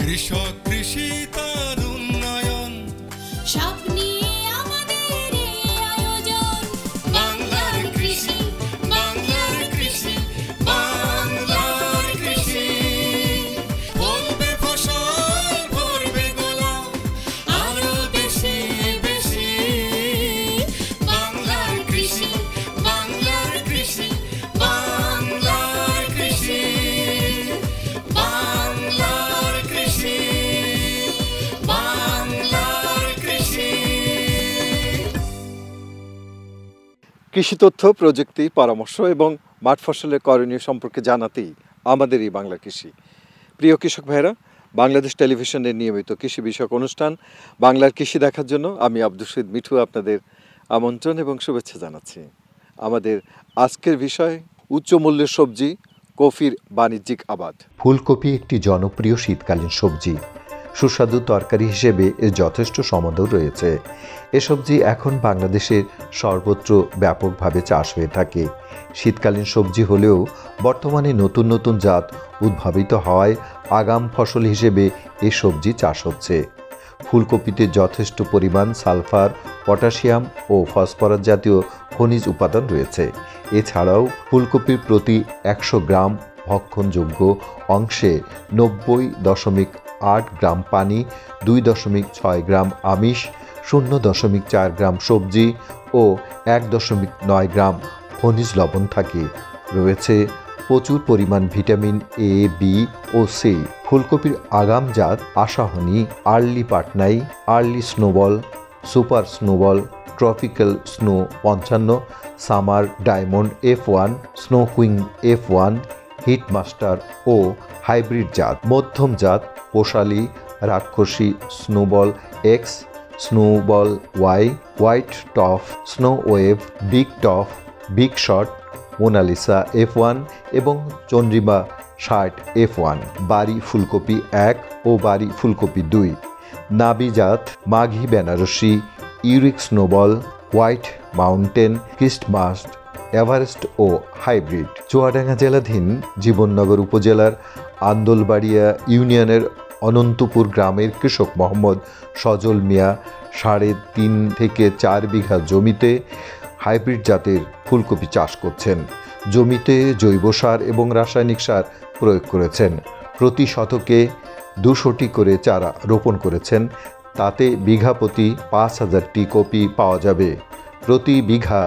কৃষক কৃষি তার উন্নয়ন সব নিয়ে আমাদের এই আয়োজন। বাংলার কৃষি, বাংলার কৃষি, বাংলার কৃষি। ফলবে ফসল ভরবে গোলা আরো বেশি বেশি। বাংলার কৃষি, বাংলার কৃষি, বাংলার কৃষি, বাংলার কৃষি, বাংলার কৃষি। কৃষি তথ্য, প্রযুক্তি, পরামর্শ এবং মাঠ ফসলের করণীয় সম্পর্কে জানাতেই আমাদের এই বাংলা কৃষি। প্রিয় কৃষক ভাইরা, বাংলাদেশ টেলিভিশনের নিয়মিত কৃষি বিষয়ক অনুষ্ঠান বাংলার কৃষি দেখার জন্য আমি আব্দুল শহীদ মিঠু আপনাদের আমন্ত্রণ এবং শুভেচ্ছা জানাচ্ছি। আমাদের আজকের বিষয় উচ্চ মূল্যের সবজি, কফির বাণিজ্যিক আবাদ। ফুলকপি একটি জনপ্রিয় শীতকালীন সবজি। সুস্বাদু তরকারি হিসেবে এর যথেষ্ট সমাদর রয়েছে। এ সবজি এখন বাংলাদেশের সর্বত্র ব্যাপকভাবে চাষ হয়ে থাকে। শীতকালীন সবজি হলেও বর্তমানে নতুন নতুন জাত উদ্ভাবিত হওয়ায় আগাম ফসল হিসেবে এ সবজি চাষ হচ্ছে। ফুলকপিতে যথেষ্ট পরিমাণ সালফার, পটাশিয়াম ও ফসফরাস জাতীয় খনিজ উপাদান রয়েছে। এছাড়াও ফুলকপির প্রতি 100 গ্রাম ভক্ষণযোগ্য অংশে 90.8 গ্রাম পানি, 2.6 গ্রাম আমিষ, 0.4 গ্রাম সবজি ও 1.9 গ্রাম খনিজ লবণ থাকে। রয়েছে প্রচুর পরিমাণ ভিটামিন এ, বি ও সি। ফুলকপির আগাম জাত আশাহনী, early Patnai, early snowball, super snowball, tropical snow 55, summer diamond F1, snow queen F1, heatmaster ও হাইব্রিড জাত। মধ্যম জাত পোশালি, রাক্ষসী, snowball X, snowball Y, white tough, snow wave, big tough, big shot, Monalisa F1 এবং চন্দ্রিমা 60 F1। বাড়ি ফুলকপি 1 ও বাড়ি ফুলকপি 2। নাবি জাত মাঘী বেনারসি, ইউরিক snowball, white mountain, Christmas, Everest ও হাইব্রিড। চুয়াডাঙ্গা জেলাধীন জীবননগর উপজেলার আন্দোলবাড়িয়া ইউনিয়নের অনন্তপুর গ্রামের কৃষক মোহাম্মদ সজল মিয়া 3.5 থেকে 4 বিঘা জমিতে হাইব্রিড জাতের ফুলকপি চাষ করছেন। জমিতে জৈব সার এবং রাসায়নিক সার প্রয়োগ করেছেন। প্রতি শতকে 200টি করে চারা রোপণ করেছেন। তাতে বিঘা প্রতি 5,000টি কপি পাওয়া যাবে। প্রতি বিঘা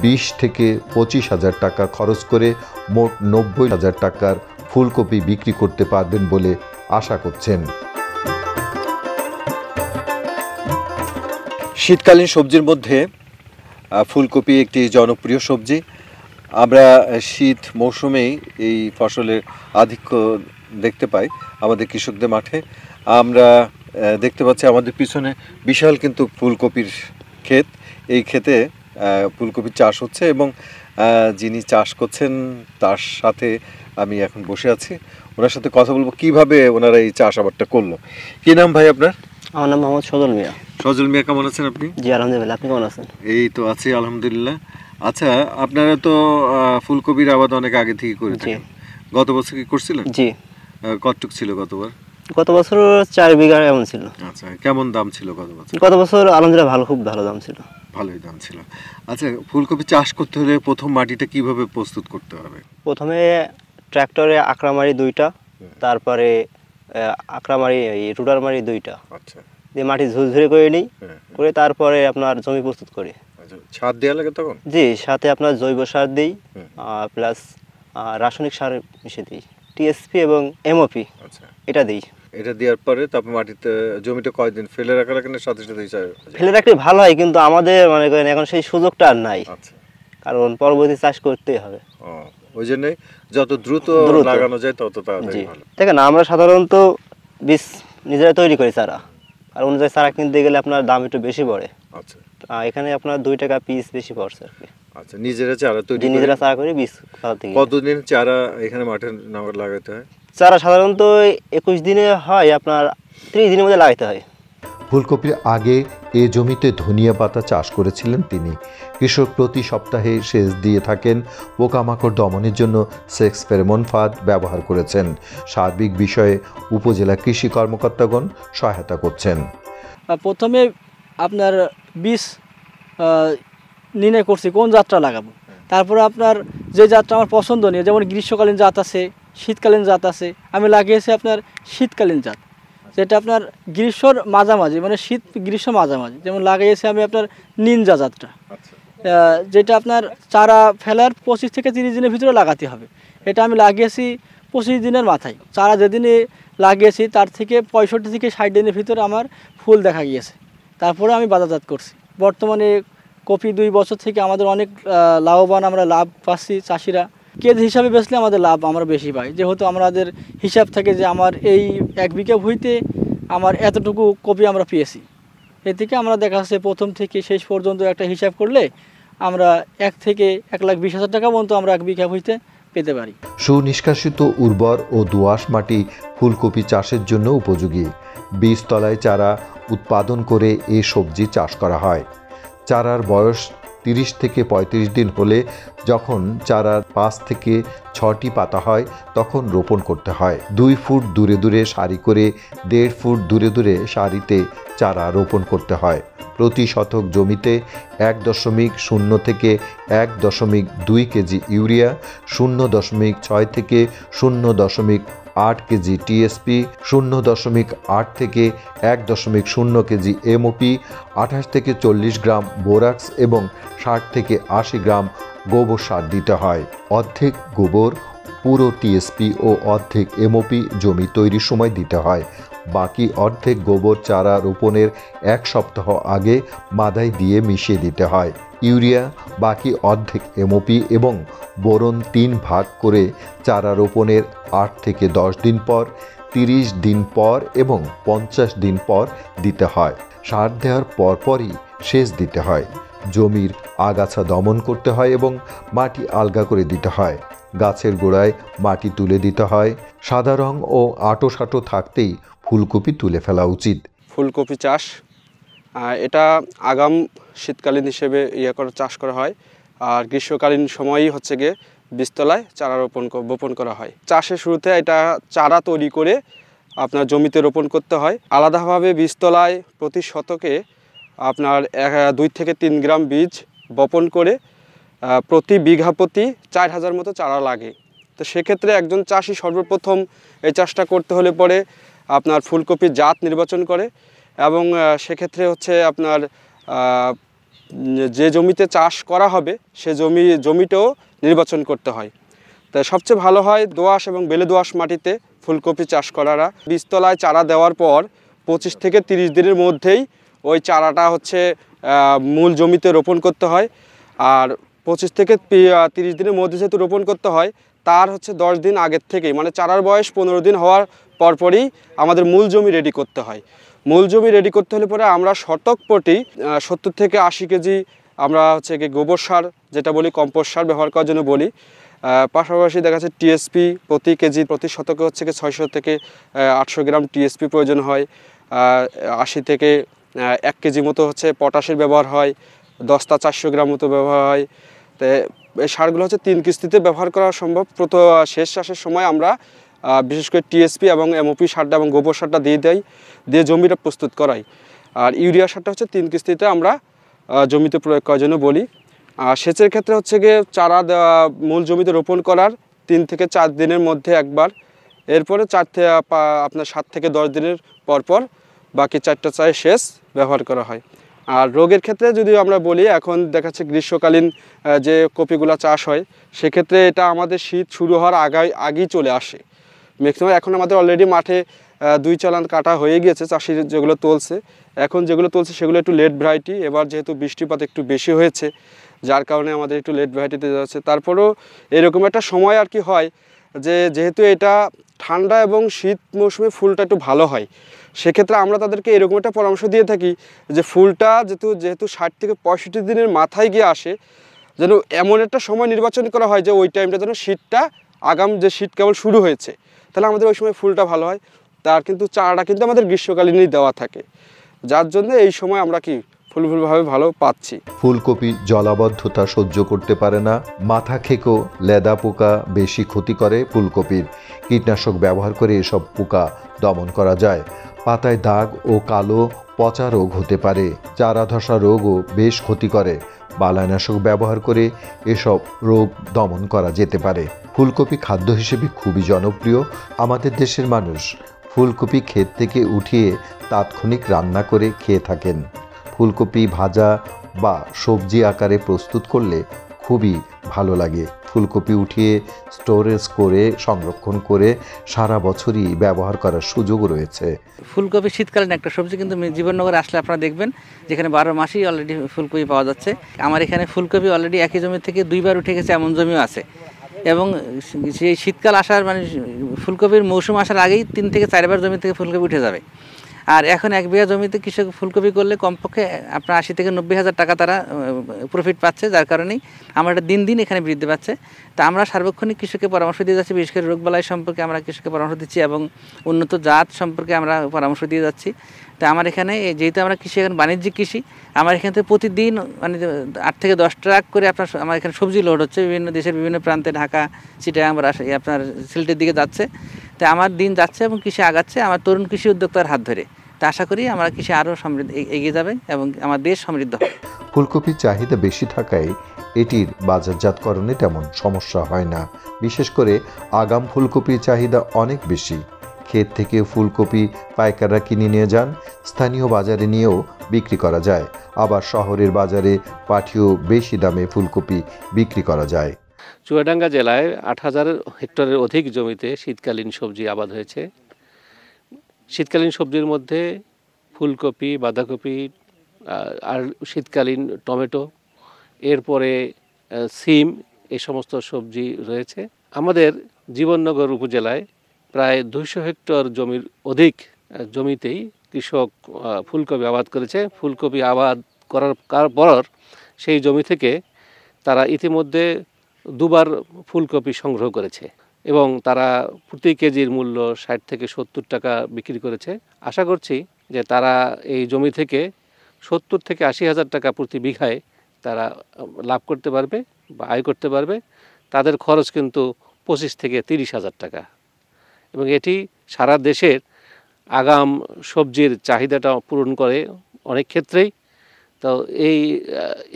20 থেকে 25,000 টাকা খরচ করে মোট 90,000 টাকার ফুলকপি বিক্রি করতে পারবেন বলে আশা করছেন। শীতকালীন সবজির মধ্যে ফুলকপি একটি জনপ্রিয় সবজি। আমরা শীত মৌসুমেই এই ফসলের আধিক্য দেখতে পাই আমাদের কৃষকদের মাঠে। আমরা দেখতে পাচ্ছি আমাদের পিছনে বিশাল কিন্তু ফুলকপির ক্ষেত। এই ক্ষেতে ফুলকপির চাষ হচ্ছে এবং যিনি চাষ করছেন তার সাথে আমি এখন বসে আছি। ওনার সাথে কথা বলবো কিভাবে ওনারা এই চাষাবাদটা করলো। কি নাম ভাই আপনার? আমার নাম মোহাম্মদ সজল মিয়া। সজল মিয়া, কেমন আছেন আপনি? জি আলহামদুলিল্লাহ, আপনি কেমন আছেন? এই তো আছি আলহামদুলিল্লাহ। আচ্ছা, আপনারা তো ফুলকপির আবাদ অনেক আগে থেকে করে থাকেন। গত বছর কি করছিলেন? জি। কতটুক ছিল গতবার? গত বছর 4 বিঘা এমন ছিল। আচ্ছা, কেমন দাম ছিল গত বছর? গত বছর আলহামদুলিল্লাহ ভালো, খুব ভালো দাম ছিল। ভালোই দাম ছিল। আচ্ছা, ফুলকপি চাষ করতে হলে প্রথম মাটিটা কিভাবে প্রস্তুত করতে হবে? প্রথমে ট্র্যাক্টরে আকড়ামারি 2টা, তারপরে আকড়ামারি রুটার মারি 2টা। আচ্ছা, দিয়ে মাটি ঝুরঝুরে করে নিই, করে তারপরে আপনার জমি প্রস্তুত করি। আচ্ছা, সার দেওয়া লাগে তখন? জি, সাথে আপনার জৈব সার দিই, প্লাস রাসায়নিক সার মিশিয়ে দিই, টিএসপি এবং এমওপি। আচ্ছা, এটা দিই। এটা দেওয়ার পরে তারপর মাটিতে জমিটা কয়দিন ফেলে রাখা লাগে না সাথে সাথে? ফেলে রাখলে ভালো হয়, কিন্তু আমাদের মনে করেন এখন সেই সুযোগটা আর নাই। আচ্ছা, কারণ পরবর্তী চাষ করতেই হবে। ওই জন্যই যত দ্রুত লাগানো যায় তত তাড়াতাড়ি ভালো। দেখেন, আমরা সাধারণত বীজ নিজেরা তৈরি করি চারা, আর অনুযায়ী চারা কিনতে গেলে আপনার দাম একটু বেশি পড়ে। আচ্ছা, এখানে আপনার 2 টাকা পিস বেশি পড়ছে আর কি। আচ্ছা, নিজেরা চারা তৈরি করে? নিজেরা চারা করি বীজ থেকে। কতদিন চারা এখানে মাঠে লাগাতে হয়? চারা সাধারণত 21 দিনে হয়, আপনার 30 দিনের মধ্যে লাগাতে হয়। ফুলকপির আগে এ জমিতে ধনিয়া পাতা চাষ করেছিলেন তিনি। কৃষক প্রতি সপ্তাহে সেচ দিয়ে থাকেন। পোকামাকড় দমনের জন্য সেক্স ফেরোমন ফাঁদ ব্যবহার করেছেন। সার্বিক বিষয়ে উপজেলা কৃষি কর্মকর্তাগণ সহায়তা করছেন। প্রথমে আপনার বীজ নির্ণয় করছি কোন জাতটা লাগাবো, তারপরে আপনার যে জাতটা আমার পছন্দনীয়, যেমন গ্রীষ্মকালীন জাত আছে, শীতকালীন জাত আছে। আমি লাগিয়েছি আপনার শীতকালীন জাত, যেটা আপনার গ্রীষ্মর মাঝামাঝি, মানে শীত গ্রীষ্ম মাঝামাঝি। যেমন লাগিয়েছি আমি আপনার নিনজা জাতটা, যেটা আপনার চারা ফেলার 25 থেকে 30 দিনের ভিতরে লাগাতে হবে। এটা আমি লাগিয়েছি 25 দিনের মাথায়। চারা যেদিনে লাগিয়েছি তার থেকে 65 থেকে 60 দিনের ভিতরে আমার ফুল দেখা গিয়েছে। তারপরে আমি বাজারজাত করছি। বর্তমানে কপি 2 বছর থেকে আমাদের অনেক লাভবান, আমরা লাভ পাচ্ছি। চাষিরা কেজি হিসাবে বেচলে আমাদের লাভ আমরা বেশি পাই, যেহেতু আমাদের হিসাব থাকে যে আমার এই 1 বিঘা ভুঁইতে আমার এতটুকু কপি আমরা পেয়েছি। এ থেকে আমরা দেখা যাচ্ছে প্রথম থেকে শেষ পর্যন্ত একটা হিসাব করলে আমরা 1 থেকে 1,20,000 টাকা পর্যন্ত আমরা 1 বিঘা ভুঁইতে পেতে পারি। সুনিষ্কাশিত উর্বর ও দোআঁশ মাটি ফুলকপি চাষের জন্য উপযোগী। বীজতলায় চারা উৎপাদন করে এই সবজি চাষ করা হয়। চারার বয়স 30 থেকে 35 দিন হলে যখন চারার 5 থেকে 6টি পাতা হয় তখন রোপণ করতে হয়। 2 ফুট দূরে দূরে সারি করে 1.5 ফুট দূরে দূরে সারিতে চারা রোপণ করতে হয়। প্রতি শতক জমিতে 1.0 থেকে 1.2 কেজি ইউরিয়া, 0.6 থেকে 0.8 কেজি টিএসপি, 0.8 থেকে 1.0 কেজি এমওপি, 28 থেকে 40 গ্রাম বোরাক্স এবং 60 থেকে 80 গ্রাম গোবর সার দিতে হয়। অর্ধেক গোবর পুরো টিএসপি ও অর্ধেক এমওপি জমি তৈরির সময় দিতে হয়। বাকি অর্ধেক গোবর চারা রোপণের 1 সপ্তাহ আগে মাদায় দিয়ে মিশিয়ে দিতে হয়। ইউরিয়া বাকি অর্ধেক এমওপি এবং বোরন 3 ভাগ করে চারা রোপণের 8 থেকে 10 দিন পর, 30 দিন পর এবং 50 দিন পর দিতে হয়। সার দেওয়ার পরপরই সেচ দিতে হয়। জমির আগাছা দমন করতে হয় এবং মাটি আলগা করে দিতে হয়। গাছের গোড়ায় মাটি তুলে দিতে হয়। সাদা রং ও আঁটো সাঁটো থাকতেই ফুলকপি তুলে ফেলা উচিত। ফুলকপি চাষ এটা আগাম শীতকালীন হিসেবে চাষ করা হয়, আর গ্রীষ্মকালীন সময়ই হচ্ছে গিয়ে বীজতলায় চারা বপন করা হয়। চাষের শুরুতে এটা চারা তৈরি করে আপনার জমিতে রোপণ করতে হয়। আলাদাভাবে বীজতলায় প্রতি শতকে আপনার 2 থেকে 3 গ্রাম বীজ বপন করে প্রতি বিঘা প্রতি 4000 মতো চারা লাগে। তো সেক্ষেত্রে একজন চাষি সর্বপ্রথম এই চাষটা করতে হলে পরে আপনার ফুলকপির জাত নির্বাচন করে, এবং সেক্ষেত্রে হচ্ছে আপনার যে জমিতে চাষ করা হবে সে জমিটাও নির্বাচন করতে হয়। তাই সবচেয়ে ভালো হয় দোআঁশ এবং বেলে দোআঁশ মাটিতে ফুলকপি চাষ করারা। বীজতলায় চারা দেওয়ার পর 25 থেকে 30 দিনের মধ্যেই ওই চারাটা হচ্ছে মূল জমিতে রোপণ করতে হয়। আর 25 থেকে 30 দিনের মধ্যে যেহেতু রোপণ করতে হয়, তার হচ্ছে 10 দিন আগের থেকেই, মানে চারার বয়স 15 দিন হওয়ার পরপরই আমাদের মূল জমি রেডি করতে হয়। মূল জমি রেডি করতে হলে পরে আমরা শতক প্রতি 70 থেকে 80 কেজি আমরা হচ্ছে গোবর সার, যেটা বলি কম্পোস্ট সার, ব্যবহার করার জন্য বলি। পাশাপাশি দেখা যাচ্ছে টিএসপি প্রতি কেজি প্রতি শতকে হচ্ছে 600 থেকে 800 গ্রাম টিএসপি প্রয়োজন হয়। 80 থেকে 1 কেজি মতো হচ্ছে পটাশের ব্যবহার হয়। দস্তা 400 গ্রাম মতো ব্যবহার হয়। তো এই সারগুলো হচ্ছে 3 কিস্তিতে ব্যবহার করা সম্ভব। শেষ চাষের সময় আমরা বিশেষ করে টিএসপি এবং এমওপি সারটা এবং গোবর সারটা দিয়ে জমিটা প্রস্তুত করাই। আর ইউরিয়া সারটা হচ্ছে 3 কিস্তিতে আমরা জমিতে প্রয়োগ করার জন্য বলি। আর সেচের ক্ষেত্রে হচ্ছে গিয়ে চারা মূল জমিতে রোপণ করার 3 থেকে 4 দিনের মধ্যে একবার, এরপরে আপনার 7 থেকে 10 দিনের পরপর বাকি 4টা চারে সেচ ব্যবহার করা হয়। আর রোগের ক্ষেত্রে যদি আমরা বলি, এখন দেখা যাচ্ছে গ্রীষ্মকালীন যে কপিগুলো চাষ হয় সেক্ষেত্রে এটা আমাদের শীত শুরু হওয়ার আগেই চলে আসে ম্যাক্সিমাম। এখন আমাদের অলরেডি মাঠে 2 চালান কাটা হয়ে গিয়েছে, চাষি যেগুলো তুলছে। এখন যেগুলো তুলছে সেগুলো একটু লেট ভ্যারাইটি। এবার যেহেতু বৃষ্টিপাত একটু বেশি হয়েছে যার কারণে আমাদের একটু লেট ভ্যারাইটিতে যাচ্ছে। তারপরেও এরকম একটা সময় আর কি হয় যে যেহেতু এটা ঠান্ডা এবং শীত মৌসুমে ফুলটা একটু ভালো হয়, সেক্ষেত্রে আমরা তাদেরকে এরকম একটা পরামর্শ দিয়ে থাকি যে ফুলটা যেহেতু 60 থেকে 65 দিনের মাথায় গিয়ে আসে, যেন এমন একটা সময় নির্বাচন করা হয় যে ওই টাইমটা যেন যে শীত কেবল শুরু হয়েছে, তাহলে আমাদের ওই সময় ফুলটা ভালো হয়। তার কিন্তু চারাটা কিন্তু আমাদের গ্রীষ্মকালীনই দেওয়া থাকে, যার জন্য এই সময় আমরা ফুলভাবে ভালো পাচ্ছি। ফুলকপি জলাবদ্ধতা সহ্য করতে পারে না, মাথা খেকো, লেদা পোকা বেশি ক্ষতি করে ফুলকপির। কীটনাশক ব্যবহার করে এসব পোকা দমন করা যায়। পাতায় দাগ ও কালো পচা রোগ হতে পারে। চারা ধসা রোগও বেশ ক্ষতি করে। বালাইনাশক ব্যবহার করে এসব রোগ দমন করা যেতে পারে। ফুলকপি খাদ্য হিসেবে খুবই জনপ্রিয়। আমাদের দেশের মানুষ ফুলকপি ক্ষেত থেকে উঠিয়ে তাৎক্ষণিক রান্না করে খেয়ে থাকেন। ফুলকপি ভাজা বা সবজি আকারে প্রস্তুত করলে খুবই ভালো লাগে। ফুলকপি উঠিয়ে স্টোরেজ করে সংরক্ষণ করে সারা বছরই ব্যবহার করার সুযোগ রয়েছে। ফুলকপি শীতকালীন একটা সবজি, কিন্তু জীবননগরে আসলে আপনারা দেখবেন যেখানে 12 মাসই অলরেডি ফুলকপি পাওয়া যাচ্ছে। আমার এখানে ফুলকপি অলরেডি একই জমি থেকে 2বার উঠে গেছে এমন জমিও আছে। এবং সেই শীতকাল আসার মানে ফুলকপির মৌসুম আসার আগেই 3 থেকে 4বার জমি থেকে ফুলকপি উঠে যাবে। আর এখন 1 বিঘা জমিতে কৃষক ফুলকপি করলে কমপক্ষে আপনার 80 থেকে 90 হাজার টাকা তারা প্রফিট পাচ্ছে, যার কারণেই আমরা এটা দিন দিন এখানে বৃদ্ধি পাচ্ছে। তা আমরা সার্বক্ষণিক কৃষককে পরামর্শ দিয়ে যাচ্ছি, বিশেষ করে রোগবালাই সম্পর্কে আমরা কৃষককে পরামর্শ দিচ্ছি এবং উন্নত জাত সম্পর্কে আমরা পরামর্শ দিয়ে যাচ্ছি। তা আমার এখানে যেহেতু আমরা কৃষি এখন বাণিজ্যিক কৃষি, আমার এখান থেকে প্রতিদিন মানে 8 থেকে 10 ট্রাক করে আপনার আমার এখানে সবজি লোড হচ্ছে বিভিন্ন দেশের বিভিন্ন প্রান্তে, ঢাকা, চিটাগাং, আপনার সিলেটের দিকে যাচ্ছে। তা আমার দিন যাচ্ছে এবং কৃষি আগাচ্ছে আমার তরুণ কৃষি উদ্যোক্তার হাত ধরে। তা আশা করি আমরা কৃষি আরও সমৃদ্ধ এগিয়ে যাবে এবং আমার দেশ সমৃদ্ধ হবে। ফুলকপির চাহিদা বেশি থাকায় এটির বাজারজাতকরণে তেমন সমস্যা হয় না। বিশেষ করে আগাম ফুলকপির চাহিদা অনেক বেশি। ক্ষেত থেকে ফুলকপি পাইকাররা কিনে নিয়ে যান, স্থানীয় বাজারে নিয়েও বিক্রি করা যায়। আবার শহরের বাজারে পাঠিয়েও বেশি দামে ফুলকপি বিক্রি করা যায়। চুয়াডাঙ্গা জেলায় 8,000 হেক্টরের অধিক জমিতে শীতকালীন সবজি আবাদ হয়েছে। শীতকালীন সবজির মধ্যে ফুলকপি, বাঁধাকপি, আর শীতকালীন টমেটো, এরপরে সিম, এই সমস্ত সবজি রয়েছে। আমাদের জীবননগর উপজেলায় প্রায় 200 হেক্টর জমির অধিক জমিতেই কৃষক ফুলকপি আবাদ করেছে। ফুলকপি আবাদ করার পর সেই জমি থেকে তারা ইতিমধ্যে 2বার ফুলকপি সংগ্রহ করেছে এবং তারা প্রতি কেজির মূল্য 60 থেকে 70 টাকা বিক্রি করেছে। আশা করছি যে তারা এই জমি থেকে 70 থেকে 80 হাজার টাকা প্রতি বিঘায় তারা লাভ করতে পারবে বা আয় করতে পারবে। তাদের খরচ কিন্তু 25 থেকে 30 হাজার টাকা, এবং এটি সারা দেশের আগাম সবজির চাহিদাটা পূরণ করে অনেক ক্ষেত্রেই। তো এই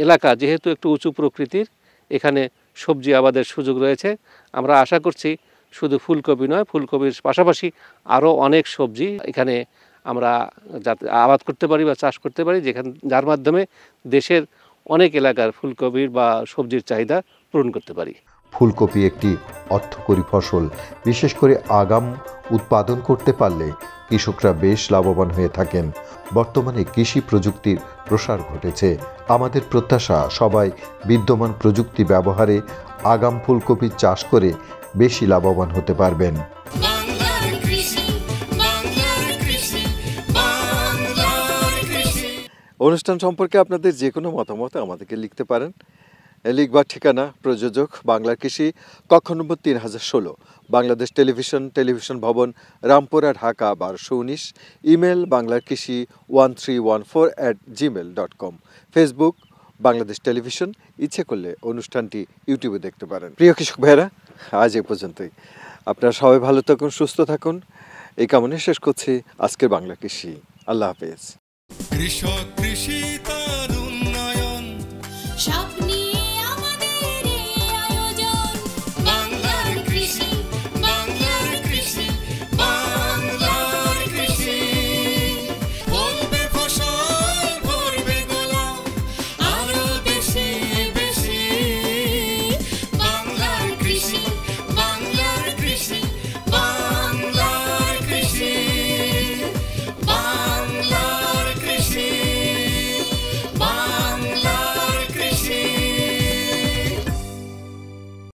এলাকা যেহেতু একটু উঁচু প্রকৃতির, এখানে সবজি আবাদের সুযোগ রয়েছে। আমরা আশা করছি শুধু ফুলকপি নয়, ফুলকপির পাশাপাশি আরও অনেক সবজি এখানে আমরা যাতে আবাদ করতে পারি বা চাষ করতে পারি, যার মাধ্যমে দেশের অনেক এলাকার ফুলকপির বা সবজির চাহিদা পূরণ করতে পারি। ফুলকপি একটি অর্থকরী ফসল। বিশেষ করে আগাম উৎপাদন করতে পারলে কৃষকরা বেশ লাভবান হয়ে থাকেন। বর্তমানে কৃষি প্রযুক্তির প্রসার ঘটেছে। আমাদের প্রত্যাশা সবাই বিদ্যমান প্রযুক্তি ব্যবহারে আগাম ফুলকপি চাষ করে বেশি লাভবান হতে পারবেন। বাংলার কৃষি, বাংলার কৃষি, বাংলার কৃষি। অনুষ্ঠান সম্পর্কে আপনাদের যে কোনো মতামত আমাদেরকে লিখতে পারেন। লিখবার ঠিকানা প্রযোজক বাংলার কৃষি, কক্ষ নম্বর 3016, বাংলাদেশ টেলিভিশন ভবন, রামপুরা, ঢাকা 1219। ইমেল বাংলার কৃষি 1314@gmail.com। Facebook Bangladesh television. ইচ্ছে করলে অনুষ্ঠানটি ইউটিউবে দেখতে পারেন। প্রিয় কৃষক ভাইরা, আজ এ পর্যন্তই। আপনারা সবাই ভালো থাকুন, সুস্থ থাকুন, এই কামনায় শেষ করছি আজকের বাংলা কৃষি। আল্লাহ হাফেজ। কৃষক কৃষি তার উন্নয়ন, সব